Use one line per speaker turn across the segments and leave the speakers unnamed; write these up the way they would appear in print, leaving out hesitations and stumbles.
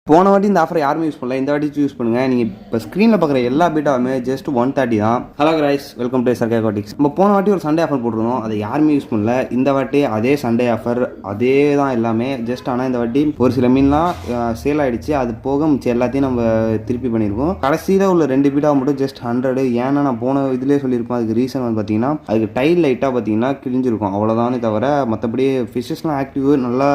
போன வாட்டி இந்த ஆஃபர் யாருமே யூஸ் பண்ணல, இந்த வாட்டி யூஸ் பண்ணுங்க. நீங்கள் இப்போ ஸ்க்ரீனில் பார்க்குற எல்லா பீட்டாவுமே ஜஸ்ட் 130 தான். Hello guys, welcome to SRK Aquatics. நம்ம போன வாட்டி ஒரு சண்டே ஆஃபர் போட்டிருந்தோம், அதை யாருமே யூஸ் பண்ணல. இந்த வாட்டி அதே சண்டே ஆஃபர், அதே தான் எல்லாமே. ஜஸ்ட் ஆனால் இந்த வாட்டி ஒரு சில மீன்லாம் சேல் ஆகிடுச்சு. அது போக மிச்சம் எல்லாத்தையும் நம்ம திருப்பி பண்ணியிருக்கோம். கடைசியில் உள்ள 2 பீட்டாவை மட்டும் ஜஸ்ட் 100. ஏன்னா நான் போன இதிலே சொல்லியிருப்பேன். அதுக்கு ரீசன் வந்து பார்த்தீங்கன்னா அதுக்கு டைல் லைட்டாக பார்த்தீங்கன்னா கிழிஞ்சிருக்கும், அவ்வளோதானே தவிர மற்றபடி ஃபிஷ்ஷஸ்லாம் ஆக்டிவ் நல்லா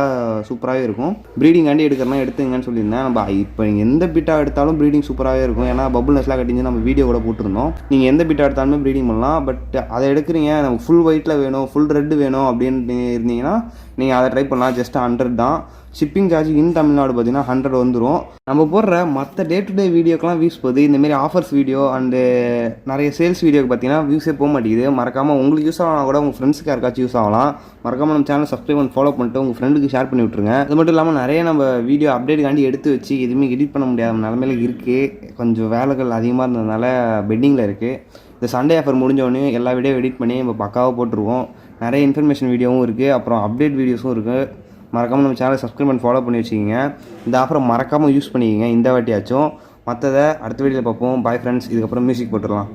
சூப்பராகவே இருக்கும். ப்ரீடிங் ஆண்டி எடுக்கிறனா எடுத்துங்கன்னு சொல்லியிருந்தேன். நம்ம இப்போ நீங்கள் எந்த பீட்டா எடுத்தாலும் ப்ரீடிங் சூப்பராகவே இருக்கும். ஏன்னா பபுள் நெஸ்லாம் கட்டிஞ்சு நம்ம வீடியோ கூட போட்டிருந்தோம். நீங்கள் எந்த பீட்டா எடுத்தாலுமே ப்ரீடிங் பண்ணலாம். பட் அதை எடுக்கிறீங்க, நமக்கு ஃபுல் ஒயிட்டில் வேணும், ஃபுல் ரெட்டு வேணும் அப்படின்னு இருந்தீங்கன்னா நீங்கள் அதை ட்ரை பண்ணலாம். ஜஸ்ட் 100 தான். ஷிப்பிங் சார்ஜ் இன் தமிழ்நாடு பார்த்தீங்கன்னா 100 வந்துடும். நம்ம போடுற மற்ற டே டு டே வீடியோக்கெலாம் வியூஸ் போகுது. இந்தமாரி ஆஃபர்ஸ் வீடியோ அண்டு நிறைய சேல்ஸ் வீடியோக்கு பார்த்தீங்கன்னா வியூஸே போக மாட்டேங்குது. மறக்காமல் உங்களுக்கு யூஸ் ஆகலாம், கூட உங்கள் ஃப்ரெண்ட்ஸுக்கு யாருக்காச்சும் யூஸ் ஆகலாம். மறக்காமல் நம்ம சேனல் சப்ஸ்கிரைப் பண்ணி ஃபாலோ பண்ணிட்டு உங்கள் ஃப்ரெண்டுக்கு ஷேர் பண்ணி விட்ருங்க. அது மட்டும் இல்லாமல் நிறைய நம்ம வீடியோ அப்டேட்டுக்காண்டி எடுத்து வச்சு எதுவுமே எடிட் பண்ண முடியாத நிலமையில இருக்குது. கொஞ்சம் வேலைகள் அதிகமாக இருந்ததுனால பெட்டிங்கில் இருக்குது. இந்த சண்டே ஆஃபர் முடிஞ்சோடனே எல்லா வீடியோ எடிட் பண்ணி நம்ம பக்காவாக போட்டுருவோம். நிறைய இன்ஃபர்மேஷன் வீடியோவும் இருக்குது, அப்புறம் அப்டேட் வீடியோஸும் இருக்குது. மறக்காமல் நம்ம சேனலை சப்ஸ்கிரைப் பண்ணி ஃபாலோ பண்ணி வச்சுக்கிங்க. இந்த ஆஃபரை மறக்காமல் யூஸ் பண்ணிக்கிங்க இந்த வாட்டியாச்சும். மற்றதை அடுத்த வீடியோவில் பார்ப்போம். Bye friends. இதுக்கப்புறம் மியூசிக் போட்டுடலாம்.